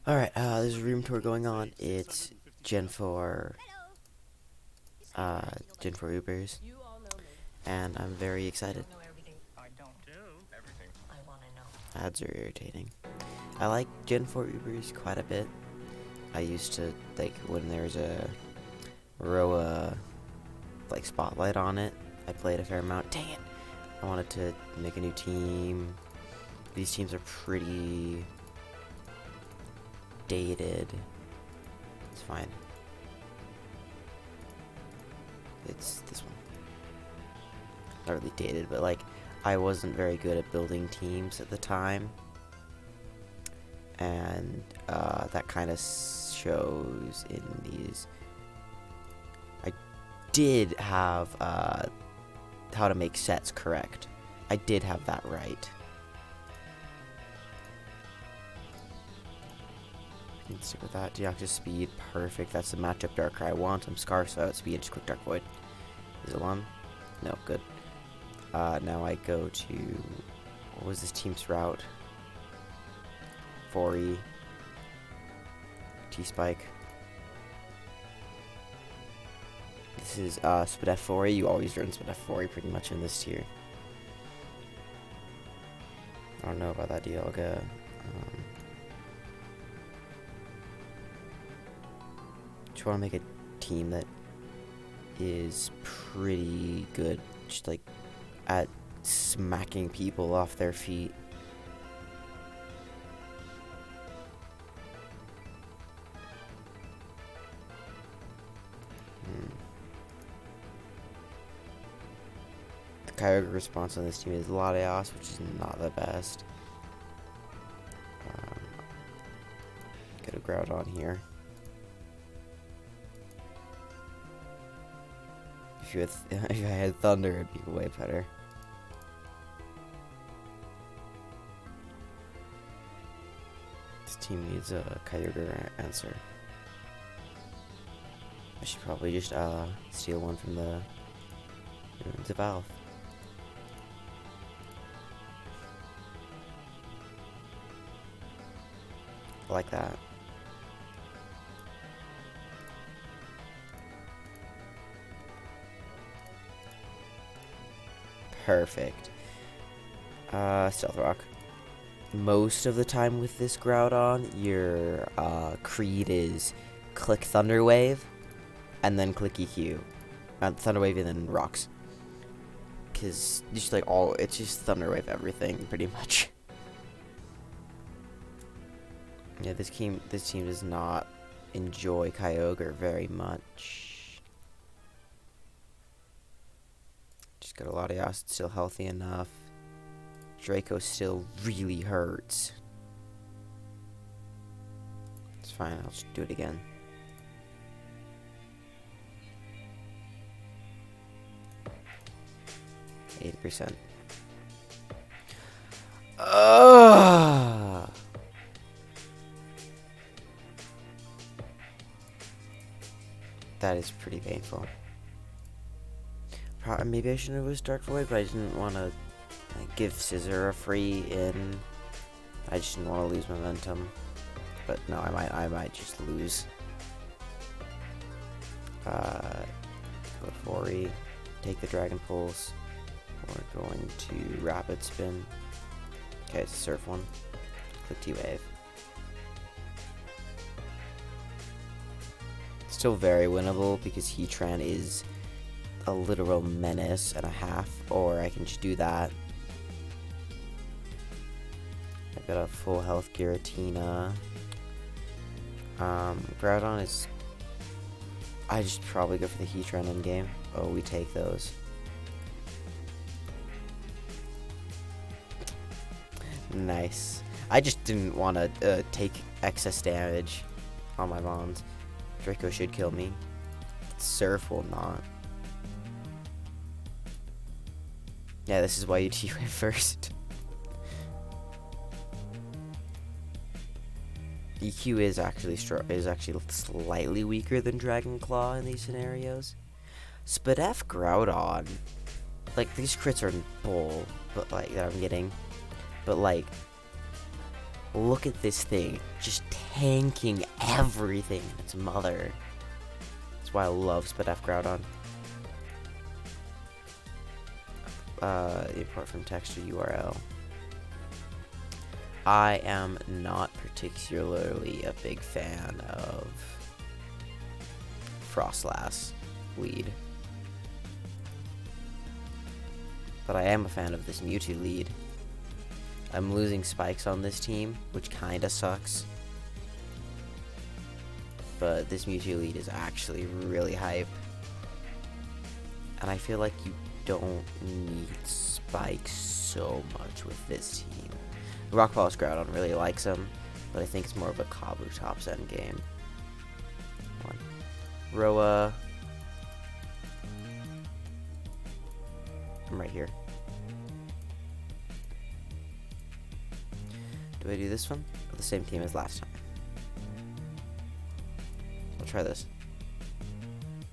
Alright, there's a room tour going on. It's Gen 4, Gen 4 Ubers, and I'm very excited. Ads are irritating. I like Gen 4 Ubers quite a bit. I used to, like, when there's a row, like, spotlight on it, I played a fair amount. Dang it! I wanted to make a new team. These teams are pretty dated. It's fine. It's this one. Not really dated, but like, I wasn't very good at building teams at the time. And that kind of shows in these. I did have how to make sets correct. I did have that right. Let's stick with that. Deactive speed, perfect. That's the matchup darker I want. I'm Scar, so outspeed, just quick dark void. Is it one? No, good. Now I go to, what was this team's route? 4E. T-Spike. This is Spidef 4E. You always run Spidef 4E pretty much in this tier. I don't know about that Dialga. Just want to make a team that is pretty good, just like at smacking people off their feet. The Kyogre response on this team is Latias, which is not the best. Get a Groudon here. If I had Thunder, it'd be way better. This team needs a Kyogre answer. I should probably just steal one from the ruins of Valve. I like that. Perfect. Stealth Rock. Most of the time with this Groudon, your creed is click Thunder Wave, and then click EQ. Thunder Wave and then Rocks. Cause just like it's just Thunder Wave everything pretty much. Yeah, this team does not enjoy Kyogre very much. Just got a lot of Latias, still healthy enough. Draco still really hurts. It's fine, I'll just do it again. %. That is pretty painful. Maybe I shouldn't have used Dark Void, but I didn't want to give Scissor a free in. I just didn't want to lose momentum. But no, I might just lose. Go to 4E, take the Dragon Pulse. We're going to Rapid Spin. Okay, it's a Surf one. Click T-Wave. Still very winnable because Heatran is a literal menace and a half, or I can just do that. I've got a full health Giratina. Groudon is... I just probably go for the Heatran in game. Oh, we take those. Nice. I just didn't want to take excess damage on my Mons. Draco should kill me. Surf will not. Yeah, this is why you T-Wave first. EQ is actually slightly weaker than Dragon Claw in these scenarios. Spidef Groudon, like these crits are bull, but like that I'm getting, but like Look at this thing, just tanking everything in its mother. That's why I love Spadef Groudon. Import from texture URL. I am not particularly a big fan of Frostlass lead. But I am a fan of this Mewtwo lead. I'm losing spikes on this team, which kinda sucks. But this Mewtwo lead is actually really hype. And I feel like you don't need spikes so much with this team. Rock Polish Groudon really likes him, but I think it's more of a Kabutops end game. Come on. Roa. I'm right here. Do I do this one? Or the same team as last time? I'll try this.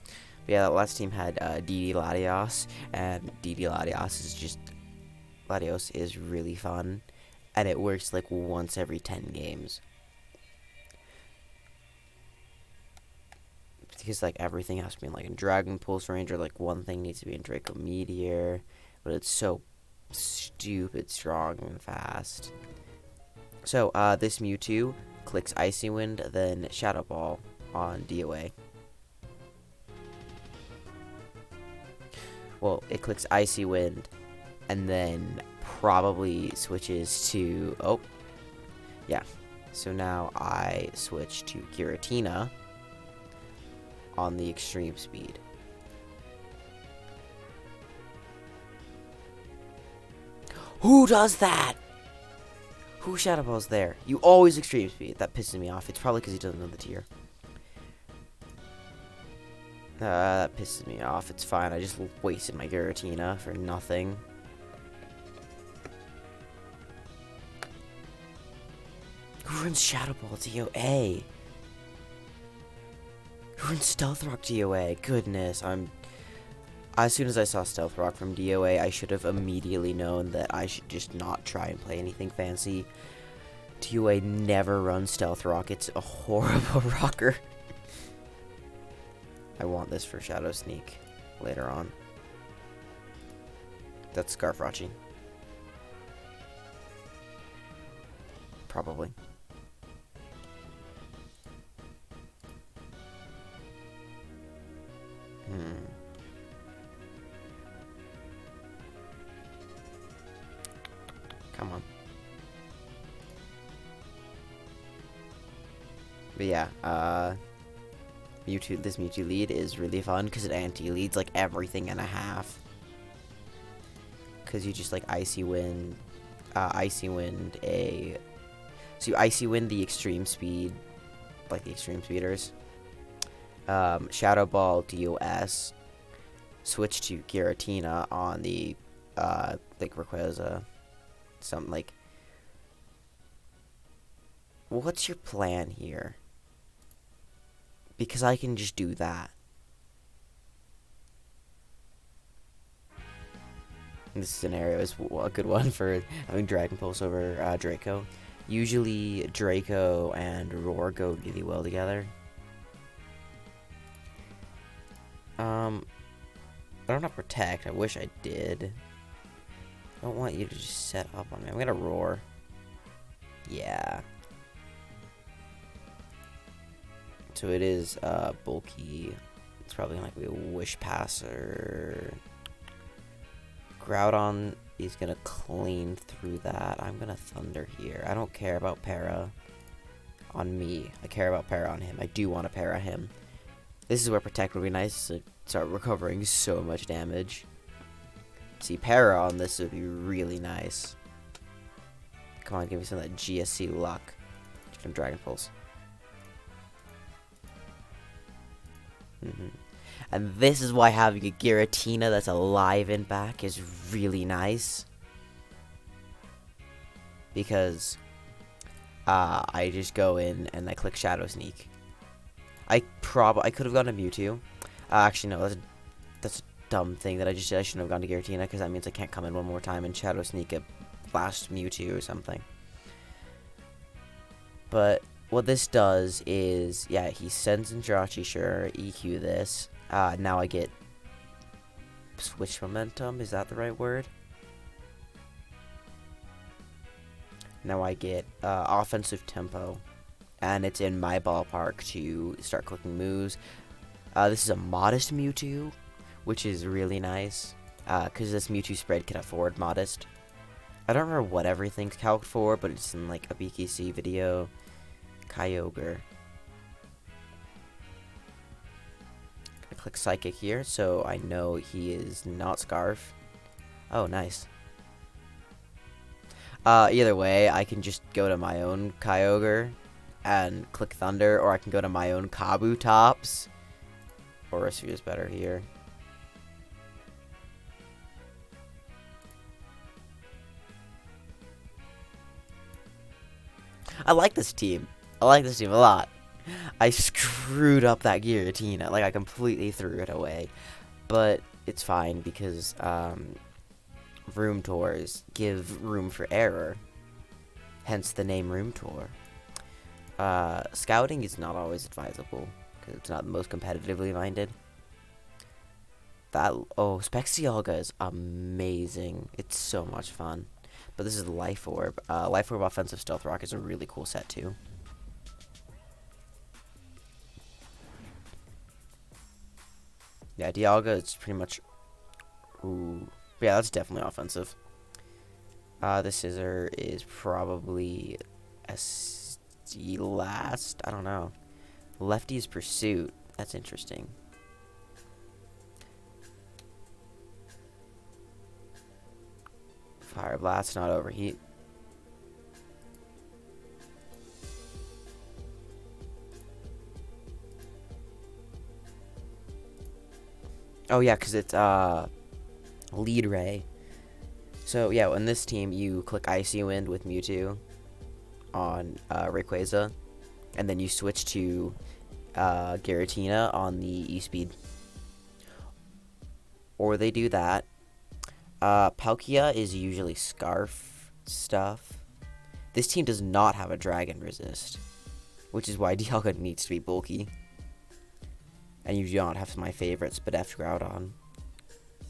But yeah, that last team had DD Latios, and DD Latios is really fun, and it works like once every 10 games. Because like everything has to be in like a Dragon Pulse range, or like one thing needs to be in Draco Meteor, but it's so stupid strong and fast. So this Mewtwo clicks Icy Wind, then Shadow Ball on DOA. Well, it clicks Icy Wind, and then probably switches to... Oh, yeah. So now I switch to Giratina on the extreme speed. Who does that? Who Shadow Balls there? You always extreme speed. That pisses me off. It's probably because he doesn't know the tier. That pisses me off. It's fine. I just wasted my Giratina for nothing. Who runs Shadow Ball DOA? Who runs Stealth Rock DOA? Goodness, as soon as I saw Stealth Rock from DOA, I should have immediately known that I should just not try and play anything fancy. DOA never runs Stealth Rock. It's a horrible rocker. I want this for Shadow Sneak later on. That's Scarf Rachi. Probably. Come on. But yeah, this Mewtwo lead is really fun because it anti-leads like everything and a half. Because you just like Icy Wind so you Icy Wind the extreme speed, like the extreme speeders. Shadow Ball DOS, switch to Giratina on the like Rayquaza, something like. What's your plan here? Because I can just do that. This scenario is a good one for having Dragon Pulse over Draco. Usually Draco and Roar go really well together. I don't have Protect. I wish I did. I don't want you to just set up on me. I'm gonna Roar. Yeah. So it is bulky. It's probably gonna be a Wish Passer. Groudon is gonna clean through that. I'm gonna Thunder here. I don't care about Para on me. I care about Para on him. I do want to Para him. This is where Protect would be nice to start recovering so much damage. See, Para on this would be really nice. Come on, give me some of that GSC luck. From Dragon Pulse. And this is why having a Giratina that's alive and back is really nice. Because I just go in and I click Shadow Sneak. I could have gone to Mewtwo. Actually, no, that's a dumb thing that I just did. I shouldn't have gone to Giratina because that means I can't come in one more time and Shadow Sneak a last Mewtwo or something. But what this does is, yeah, he sends in Jirachi, sure, EQ this. Now I get switch momentum, is that the right word? Now I get offensive tempo, and it's in my ballpark to start clicking moves. This is a modest Mewtwo, which is really nice, because this Mewtwo spread can afford modest. I don't remember what everything's calced for, but it's in like a BKC video. Kyogre. I click Psychic here, so I know he is not Scarf. Oh, nice. Either way, I can just go to my own Kyogre and click Thunder, or I can go to my own Kabutops. Orisphere is better here. I like this team. I like this team a lot. I screwed up that Giratina. Like, I completely threw it away. But it's fine because room tours give room for error. Hence the name Room Tour. Scouting is not always advisable because it's not the most competitively minded. Spexialga is amazing. It's so much fun. But this is Life Orb. Life Orb Offensive Stealth Rock is a really cool set too. Yeah, Dialga is pretty much... Ooh. Yeah, that's definitely offensive. The Scissor is probably SD last. I don't know. Lefty's Pursuit. That's interesting. Fire Blast, not Overheat. Oh yeah, because it's Lead Ray. So yeah, in this team, you click Icy Wind with Mewtwo on Rayquaza, and then you switch to Giratina on the E-Speed. Or they do that. Palkia is usually Scarf stuff. This team does not have a Dragon Resist, which is why Dialga needs to be bulky. And you do not have my favorite Spadef Groudon,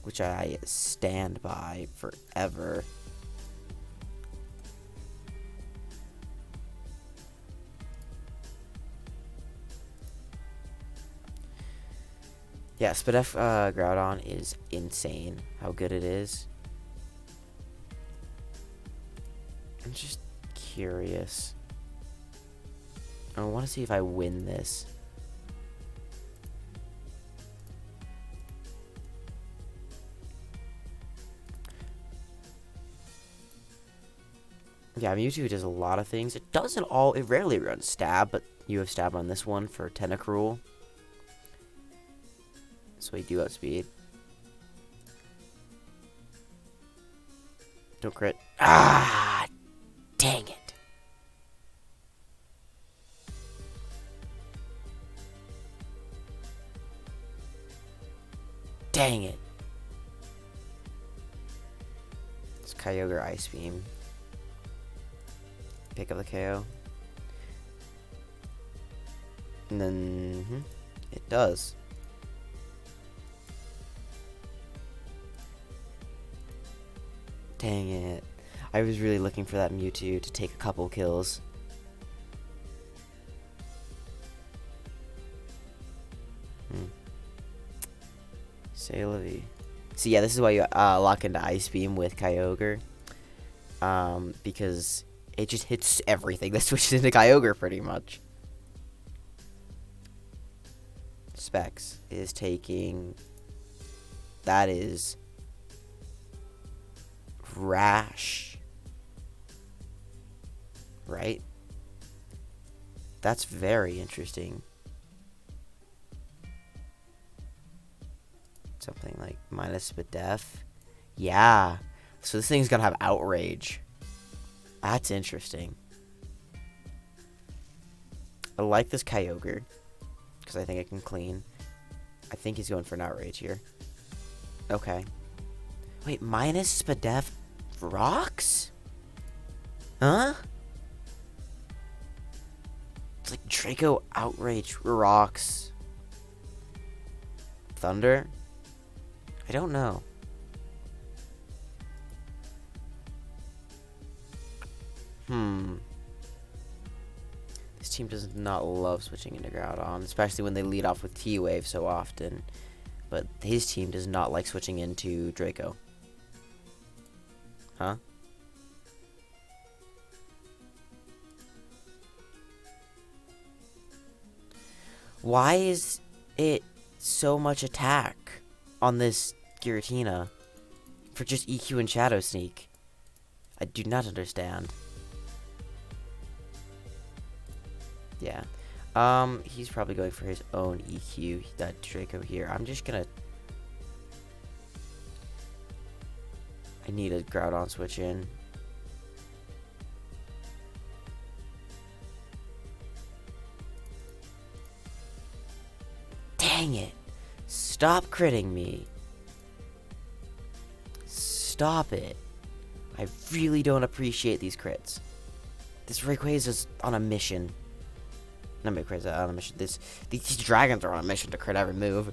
which I stand by forever. Yeah, Spadef Groudon is insane how good it is. I'm just curious. I want to see if I win this. Yeah, Mewtwo does a lot of things. It rarely runs Stab, but you have Stab on this one for Tentacruel. So we do outspeed. Don't crit. Ah! Dang it. Dang it. It's Kyogre Ice Beam. Pick up the KO. And then it does. Dang it. I was really looking for that Mewtwo to take a couple kills. C'est la vie. So yeah, this is why you lock into Ice Beam with Kyogre. Because it just hits everything that switches into Kyogre pretty much. Specs is taking... That is... Rash. Right? That's very interesting. Something like minus Spadef. Yeah. So this thing's gonna have Outrage. That's interesting. I like this Kyogre, because I think it can clean. I think he's going for an Outrage here. Okay. Wait, minus Spadef rocks? Huh? Draco Outrage rocks Thunder? I don't know. This team does not love switching into Groudon, especially when they lead off with T-Wave so often. But his team does not like switching into Draco. Huh? Why is it so much attack on this Giratina for just EQ and Shadow Sneak? I do not understand. Yeah. He's probably going for his own EQ, that Draco here. I'm just gonna... I need a Groudon switch in. Dang it! Stop critting me. Stop it. I really don't appreciate these crits. This Rayquaza on a mission. Not Rayquaza on a mission. These dragons are on a mission to crit every move.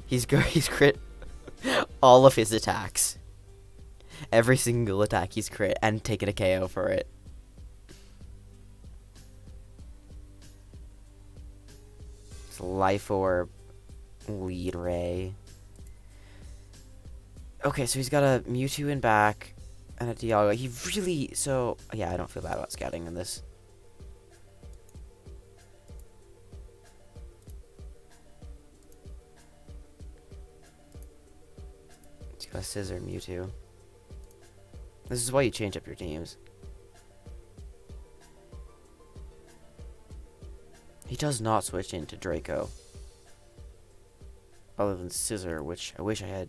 He's crit all of his attacks. Every single attack he's crit and taken a KO for it. It's Life Orb, Lead Ray. Okay, so he's got a Mewtwo in back and a Dialga. He really... So, yeah, I don't feel bad about scouting in this. He's got a Scissor Mewtwo. This is why you change up your teams. He does not switch into Draco. Other than Scissor, which I wish I had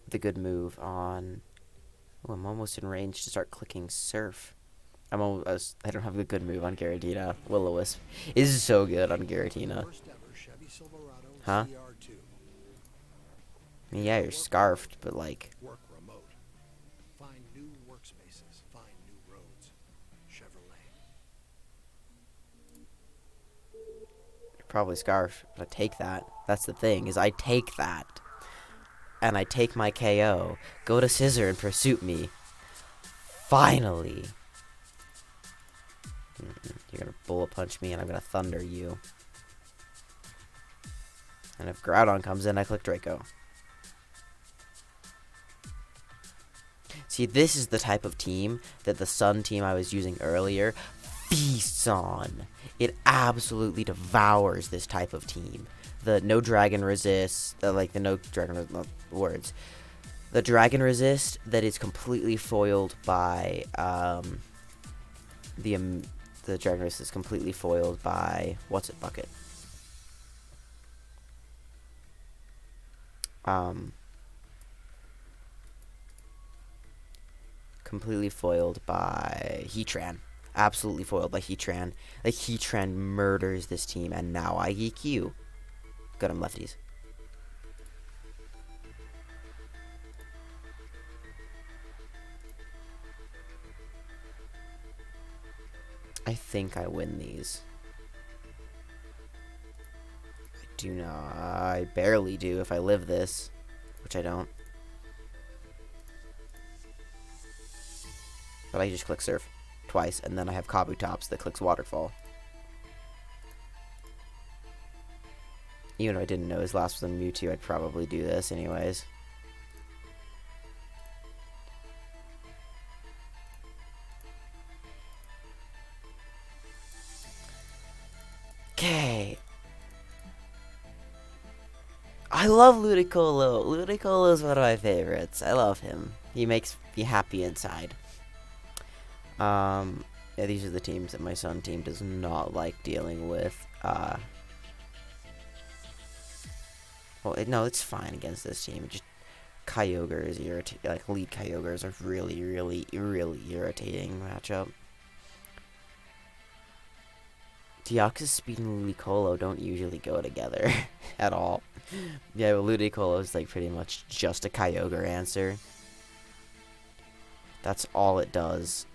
the good move on. Oh, I'm almost in range to start clicking Surf. I don't have the good move on Giratina. Will-O-Wisp is so good on Giratina. Huh? I mean, yeah, you're scarfed, but like... Work remote. Find new workspaces. Find new roads. Chevrolet. You're probably scarfed, but I take that. That's the thing, is I take that. And I take my KO. Go to Scissor and pursue me. Finally. You're gonna bullet punch me and I'm gonna thunder you. And if Groudon comes in, I click Draco. See, this is the type of team that the Sun team I was using earlier feasts on. It absolutely devours this type of team. The no dragon resist, like the no dragon words. The dragon resist that is completely foiled by the dragon resist is completely foiled by what's it bucket. Completely foiled by Heatran. Absolutely foiled by Heatran. Like, Heatran murders this team, and now I EQ. Got him lefties. I think I win these. I do not. I barely do if I live this, which I don't. But I just click Surf twice, and then I have Kabutops that clicks Waterfall. Even though I didn't know his last was a Mewtwo, I'd probably do this anyways. Okay. I love Ludicolo. Ludicolo is one of my favorites. I love him. He makes me happy inside. Yeah, these are the teams that my Sun team does not like dealing with. Well, no, it's fine against this team. Just Kyogre is irritating. Like, lead Kyogres are really, really, really irritating matchup. Deoxys Speed and Ludicolo don't usually go together at all. Yeah, well, Ludicolo is like pretty much just a Kyogre answer. That's all it does.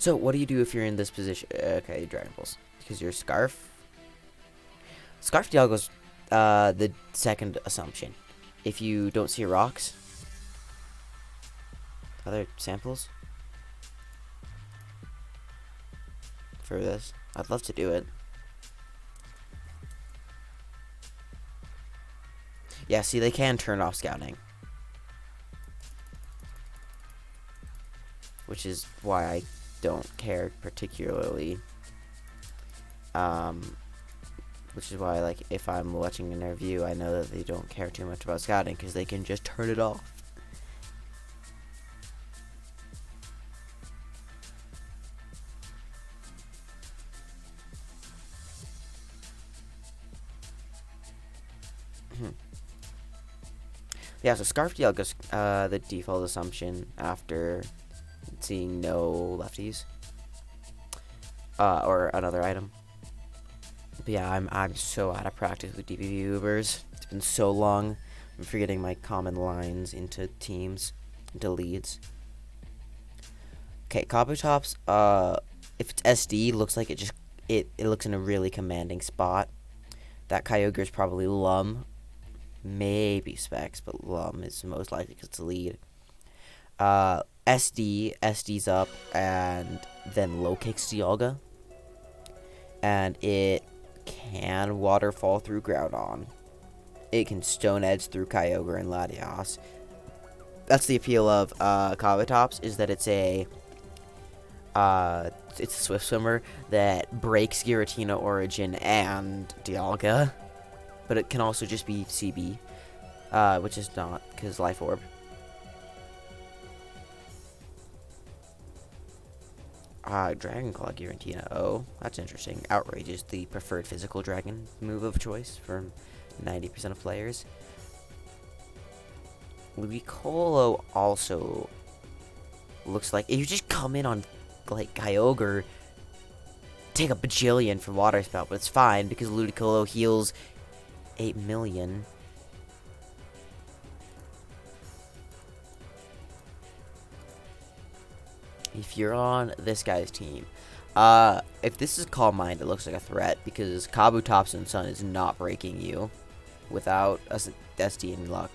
So, what do you do if you're in this position? Okay, Dragon Balls. Because you're Scarf. Scarf Dialgo's the second assumption. If you don't see rocks. Other samples? For this? I'd love to do it. Yeah, see, they can turn off scouting. Which is why I don't care particularly. Which is why, like, if I'm watching an interview, I know that they don't care too much about scouting because they can just turn it off. Yeah, so Scarf Dialgo's the default assumption after seeing no lefties. Or another item. But yeah, I'm so out of practice with Dpp Ubers. It's been so long. I'm forgetting my common lines into teams, into leads. Okay, Kabutops, if it's SD, looks like it looks in a really commanding spot. That Kyogre is probably Lum. Maybe Specs, but Lum is most likely because it's a lead. SD's up, and then low kicks Dialga. And it can waterfall through Groudon. It can Stone Edge through Kyogre and Latias. That's the appeal of Kabutops, is that it's a Swift Swimmer that breaks Giratina Origin and Dialga. But it can also just be CB, which is not, because Life Orb. Dragon Claw Giratina. Oh, that's interesting. Outrage is the preferred physical dragon move of choice for 90% of players. Ludicolo also looks like if you just come in on like Kyogre, take a bajillion from Water Spout, but it's fine because Ludicolo heals 8 million. If you're on this guy's team, if this is Calm Mind, it looks like a threat because Kabutops and Sun is not breaking you without SD and luck.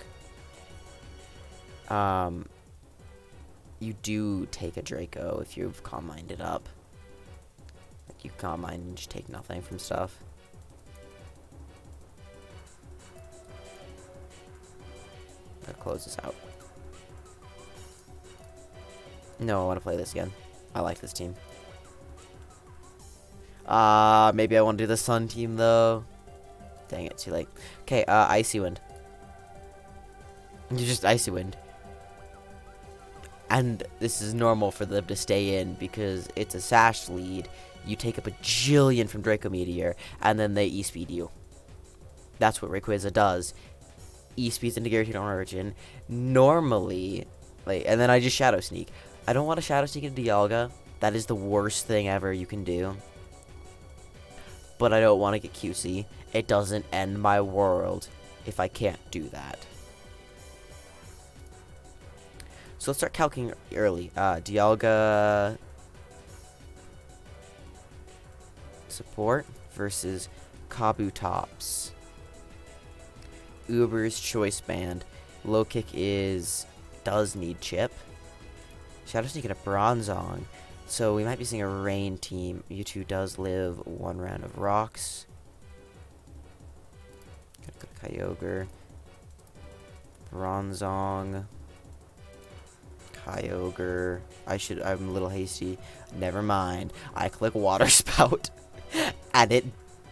You do take a Draco if you've Calm Minded up. Like you Calm Mind and just take nothing from stuff. Gotta close this out. No, I want to play this again. I like this team. Maybe I want to do the Sun team, though. Dang it, too late. Okay, Icy Wind. You just Icy Wind. And this is normal for them to stay in because it's a Sash lead. You take up a bajillion from Draco Meteor, and then they E-speed you. That's what Rayquaza does. E-speeds into Giratina Origin. Normally, like, and then I just Shadow Sneak. I don't want to Shadow Sneak into Dialga. That is the worst thing ever you can do. But I don't want to get QC. It doesn't end my world if I can't do that. So let's start calcing early. Dialga support versus Kabutops. Uber's Choice Band. Low kick does need chip. Shadow Sneak and a Bronzong. So we might be seeing a Rain team. Mewtwo does live one round of rocks. Gotta go Kyogre. Bronzong. Kyogre. I'm a little hasty. Never mind. I click Water Spout. And it...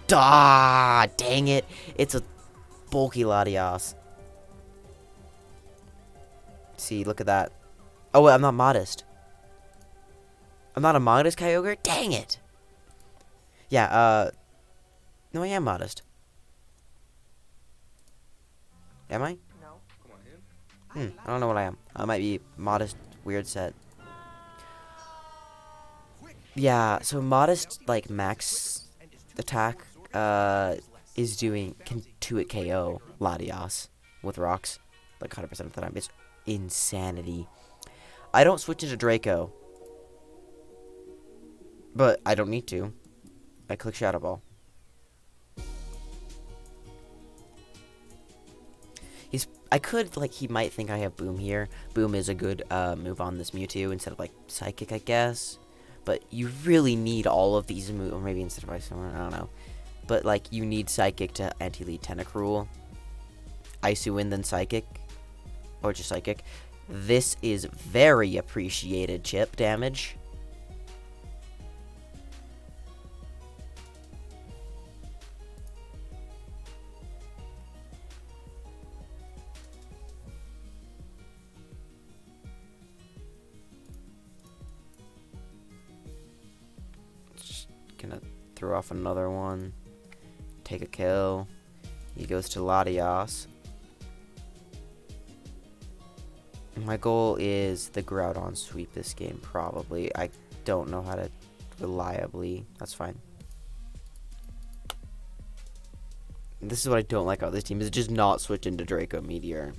Dang it. It's a bulky Latias. See, look at that. Oh, wait, I'm not modest. I'm not a modest Kyogre? Dang it! Yeah, no, I am modest. Am I? No. I don't know what I am. I might be modest, weird set. Yeah, so modest, like, max attack, is doing, can 2-hit KO Latias with rocks, like 100% of the time. It's insanity. I don't switch into Draco. But I don't need to. I click Shadow Ball. I could, like, he might think I have Boom here. Boom is a good move on this Mewtwo instead of, like, Psychic, I guess. But you really need all of these moves, or maybe instead of Ice, I don't know. But, like, you need Psychic to anti-lead Tentacruel. Ice-Wind, then Psychic. Or just Psychic. This is very appreciated chip damage. Just gonna throw off another one. Take a kill. He goes to Latias. My goal is the Groudon sweep this game, probably. I don't know how to reliably. That's fine. This is what I don't like about this team, is just not switch into Draco Meteor.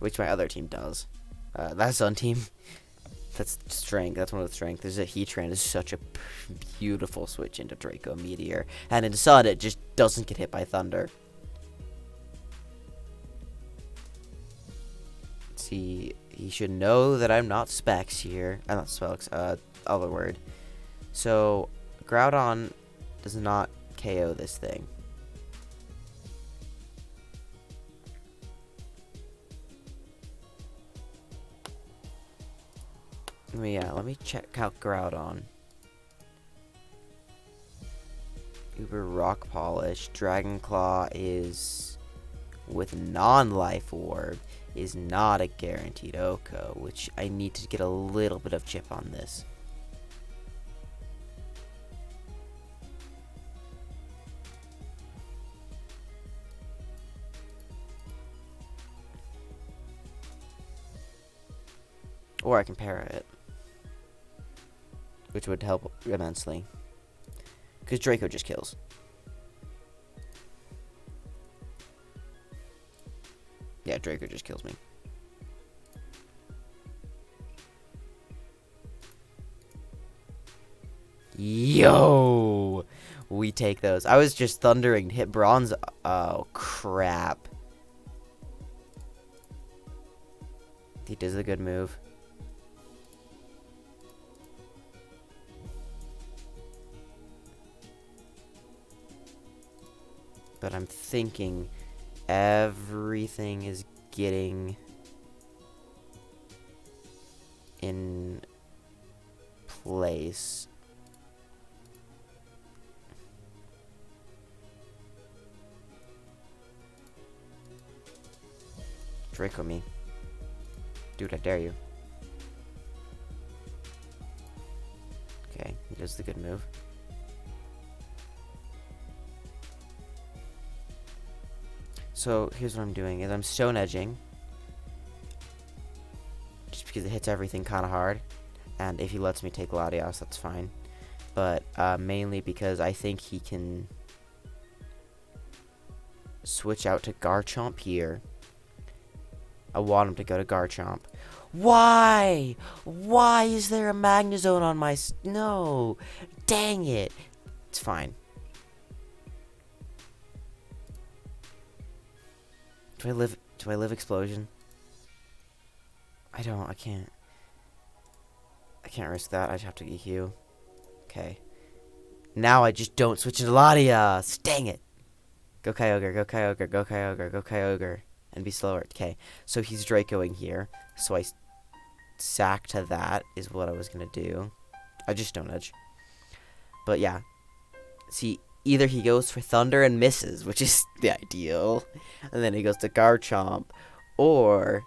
Which my other team does. That Sun team, that's strength. That's one of the strengths. Is that Heatran is such a beautiful switch into Draco Meteor. And in Sun, it just doesn't get hit by Thunder. He should know that I'm not Specs here. I'm not Specs, other word. So, Groudon does not KO this thing. Let me check out Groudon. Uber Rock Polish. Dragon Claw is with non-life orb. Is not a guaranteed OHKO, which I need to get a little bit of chip on this. Or I can para it, which would help immensely. Because Draco just kills. Yeah, Draco just kills me. Yo! We take those. I was just thundering to hit Bronze. Oh, crap. He does a good move. But I'm thinking everything is getting in place. Draco me. Dude, I dare you. Okay, he does the good move. So here's what I'm doing, is I'm Stone Edging. Just because it hits everything kind of hard. And if he lets me take Latias, that's fine. But mainly because I think he can switch out to Garchomp here. I want him to go to Garchomp. Why? Why is there a Magnezone on my... No! Dang it! It's fine. Do I live Explosion? I don't. I can't risk that. I just have to EQ. Okay. Now I just don't switch into Latias. Dang it! Go Kyogre, go Kyogre, go Kyogre, go Kyogre. And be slower. Okay. So he's Dracoing here. So I sack to that is what I was going to do. I just Stone Edge. But yeah. See, either he goes for Thunder and misses, which is the ideal. And then he goes to Garchomp. Or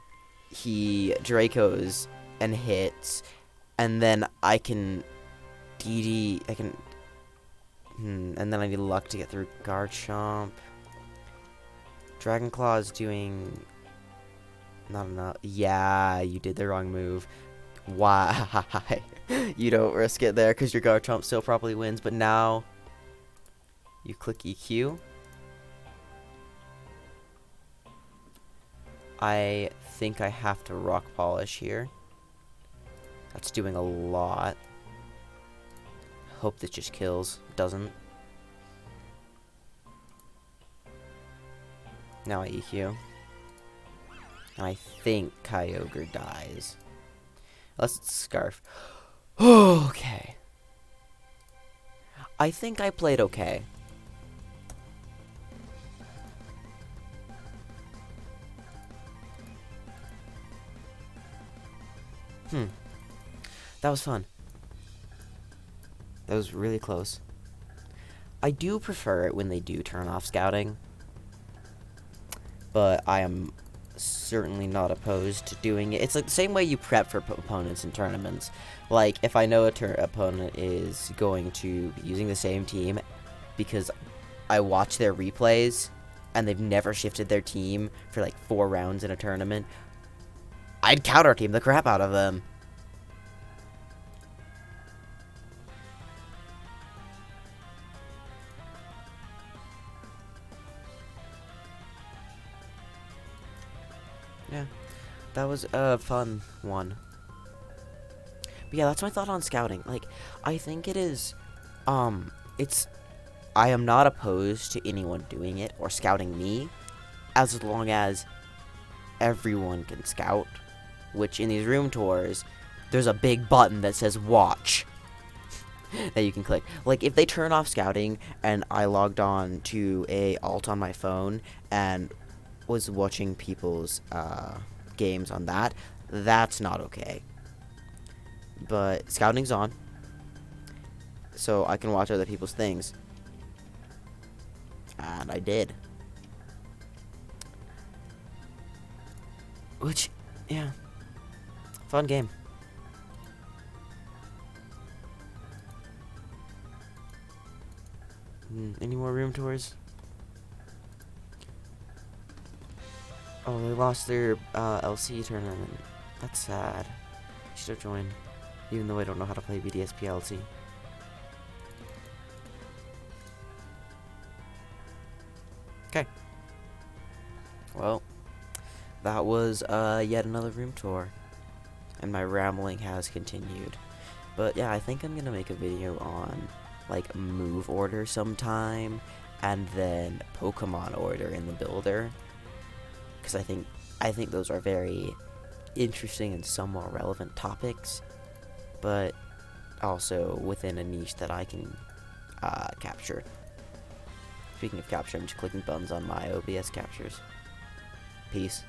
he Dracos and hits. And then I can DD. I can... and then I need luck to get through Garchomp. Dragon Claw is doing... not enough. Yeah, you did the wrong move. Why? You don't risk it there because your Garchomp still probably wins. But now you click EQ. I think I have to Rock Polish here. That's doing a lot. hope this just kills. Doesn't. Now I EQ. And I think Kyogre dies. Unless it's Scarf. Okay. I think I played okay. That was fun. That was really close. I do prefer it when they do turn off scouting. But I am certainly not opposed to doing it. It's like the same way you prep for opponents in tournaments. Like, if I know a opponent is going to be using the same team because I watch their replays and they've never shifted their team for like 4 rounds in a tournament, I'd counter team the crap out of them. Yeah, that was a fun one. But yeah, that's my thought on scouting. Like, I think it is, I am not opposed to anyone doing it or scouting me, as long as everyone can scout, which in these room tours, there's a big button that says watch that you can click. Like, if they turn off scouting and I logged on to a alt on my phone and was watching people's games on that, that's not okay. But scouting's on, so I can watch other people's things, and I did. Which, yeah, fun game. Any more room tours? Oh, they lost their LC tournament. That's sad. Should have joined, even though I don't know how to play BDSP LC. Okay. Well, that was yet another room tour, and my rambling has continued. But yeah, I think I'm gonna make a video on like move order sometime, and then Pokemon order in the builder. Because I think those are very interesting and somewhat relevant topics, but also within a niche that I can capture. Speaking of capture, I'm just clicking buttons on my OBS captures. Peace.